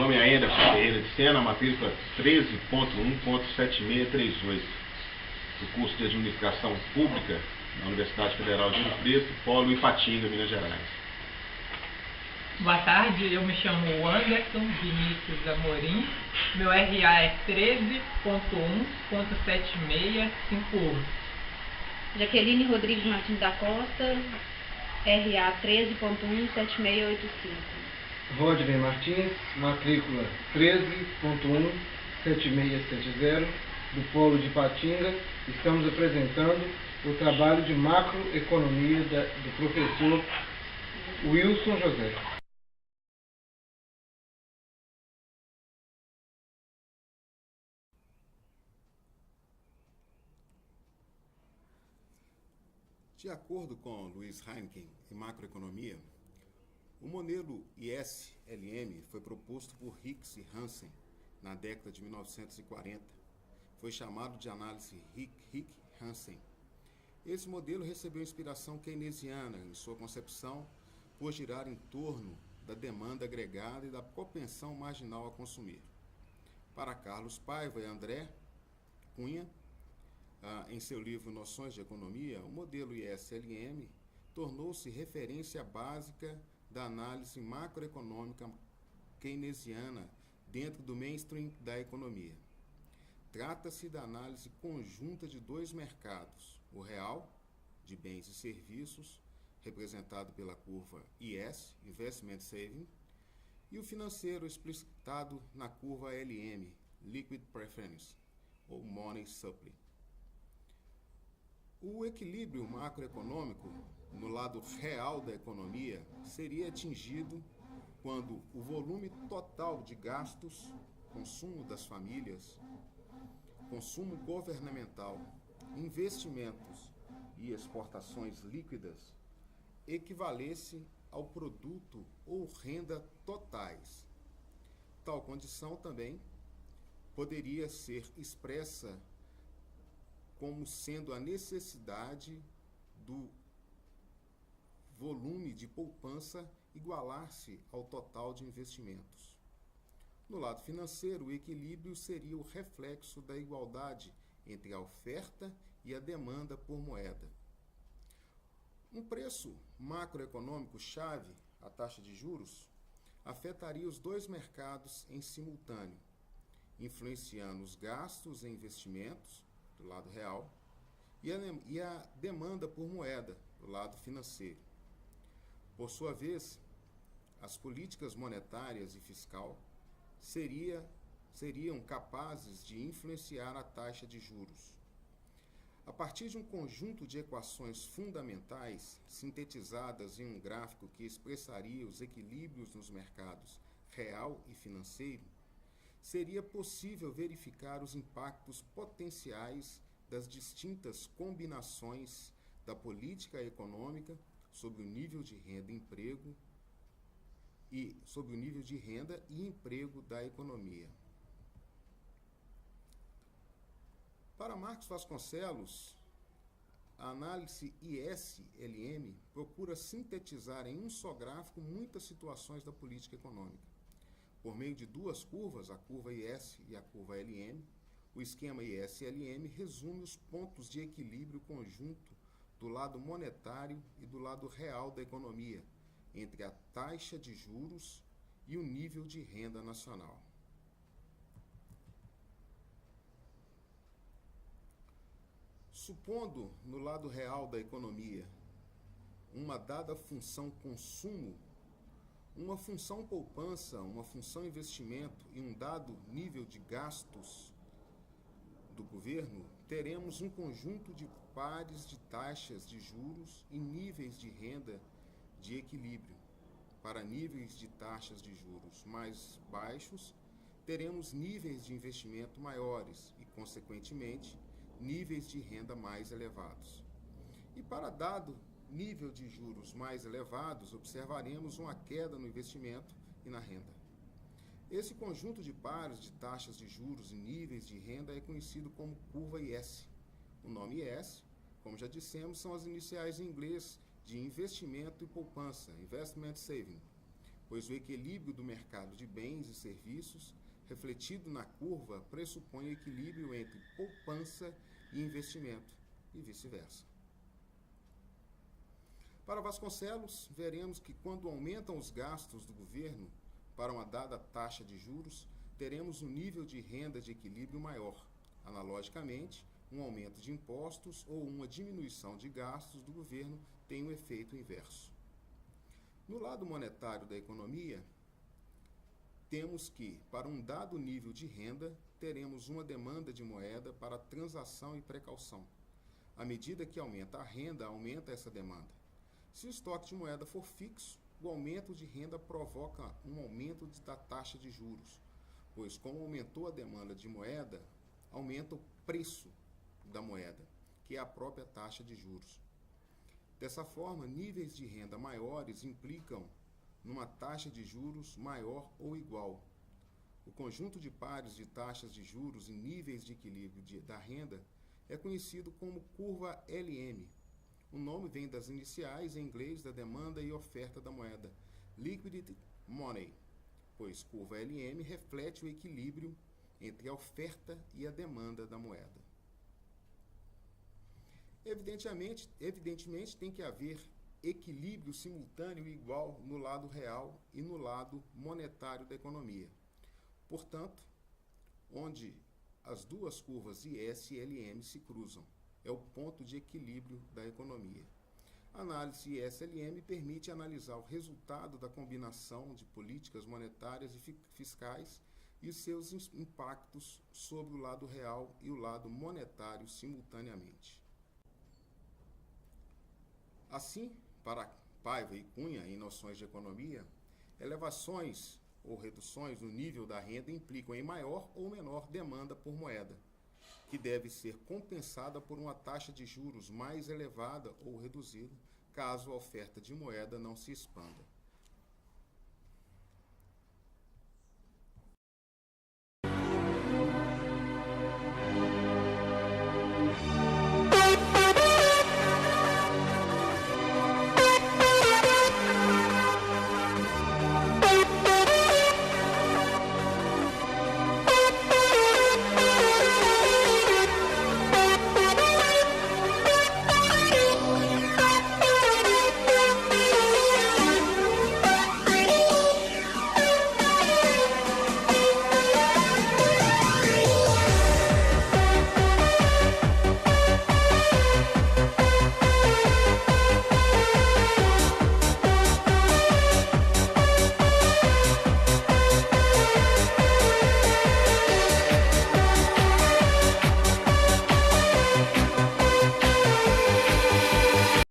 nome é Anderson Ferreira de Sena, matrícula 13.1.7638, do curso de Administração Pública na Universidade Federal de Ouro Preto, Polo Ipatinga, Minas Gerais. Boa tarde, eu me chamo Anderson Vinícius Amorim, meu RA é 13.1.7651. Jaqueline Rodrigues Martins da Costa, RA 13.17685. Rodney Martins, matrícula 13.17670, do Polo de Ipatinga. Estamos apresentando o trabalho de macroeconomia do professor Wilson José. De acordo com Louis Heineken em macroeconomia, o modelo IS-LM foi proposto por Hicks e Hansen na década de 1940. Foi chamado de análise Hick-Hansen. Esse modelo recebeu inspiração keynesiana em sua concepção por girar em torno da demanda agregada e da propensão marginal a consumir. Para Carlos Paiva e André Cunha, em seu livro Noções de Economia, o modelo IS-LM tornou-se referência básica da análise macroeconômica keynesiana dentro do mainstream da economia. Trata-se da análise conjunta de dois mercados, o real, de bens e serviços, representado pela curva IS, Investment Saving, e o financeiro, explicitado na curva LM, Liquid Preference, ou Money Supply. O equilíbrio macroeconômico, no lado real da economia, seria atingido quando o volume total de gastos, consumo das famílias, consumo governamental, investimentos e exportações líquidas equivalesse ao produto ou renda totais. Tal condição também poderia ser expressa como sendo a necessidade do volume de poupança igualar-se ao total de investimentos. No lado financeiro, o equilíbrio seria o reflexo da igualdade entre a oferta e a demanda por moeda. Um preço macroeconômico chave, a taxa de juros, afetaria os dois mercados em simultâneo, influenciando os gastos e investimentos, do lado real, e a demanda por moeda, do lado financeiro. Por sua vez, as políticas monetárias e fiscal seriam capazes de influenciar a taxa de juros. A partir de um conjunto de equações fundamentais, sintetizadas em um gráfico que expressaria os equilíbrios nos mercados real e financeiro, seria possível verificar os impactos potenciais das distintas combinações da política econômica sobre o nível de renda e emprego da economia. Para Marcos Vasconcelos, a análise IS-LM procura sintetizar em um só gráfico muitas situações da política econômica. Por meio de duas curvas, a curva IS e a curva LM, o esquema IS-LM resume os pontos de equilíbrio conjunto do lado monetário e do lado real da economia, entre a taxa de juros e o nível de renda nacional. Supondo, no lado real da economia, uma dada função consumo, uma função poupança, uma função investimento e um dado nível de gastos do governo, teremos um conjunto de pares de taxas de juros e níveis de renda de equilíbrio. Para níveis de taxas de juros mais baixos, teremos níveis de investimento maiores e, consequentemente, níveis de renda mais elevados. E para dado nível de juros mais elevados, observaremos uma queda no investimento e na renda. Esse conjunto de pares de taxas de juros e níveis de renda é conhecido como curva IS. O nome IS, como já dissemos, são as iniciais em inglês de investimento e poupança, Investment Saving. pois o equilíbrio do mercado de bens e serviços, refletido na curva, pressupõe o equilíbrio entre poupança e investimento, e vice-versa. Para Vasconcelos, veremos que quando aumentam os gastos do governo para uma dada taxa de juros, teremos um nível de renda de equilíbrio maior. Analogicamente, um aumento de impostos ou uma diminuição de gastos do governo tem um efeito inverso. No lado monetário da economia, temos que, para um dado nível de renda, teremos uma demanda de moeda para transação e precaução. À medida que aumenta a renda, aumenta essa demanda. Se o estoque de moeda for fixo, o aumento de renda provoca um aumento da taxa de juros, pois como aumentou a demanda de moeda, aumenta o preço da moeda, que é a própria taxa de juros. Dessa forma, níveis de renda maiores implicam numa taxa de juros maior ou igual. O conjunto de pares de taxas de juros e níveis de equilíbrio da renda é conhecido como curva LM. O nome vem das iniciais em inglês da demanda e oferta da moeda, Liquidity Money, pois curva LM reflete o equilíbrio entre a oferta e a demanda da moeda. Evidentemente tem que haver equilíbrio simultâneo e igual no lado real e no lado monetário da economia. Portanto, onde as duas curvas IS e LM se cruzam, é o ponto de equilíbrio da economia. A análise IS-LM permite analisar o resultado da combinação de políticas monetárias e fiscais e seus impactos sobre o lado real e o lado monetário simultaneamente. Assim, para Paiva e Cunha, em noções de economia, elevações ou reduções no nível da renda implicam em maior ou menor demanda por moeda, que deve ser compensada por uma taxa de juros mais elevada ou reduzida, caso a oferta de moeda não se expanda.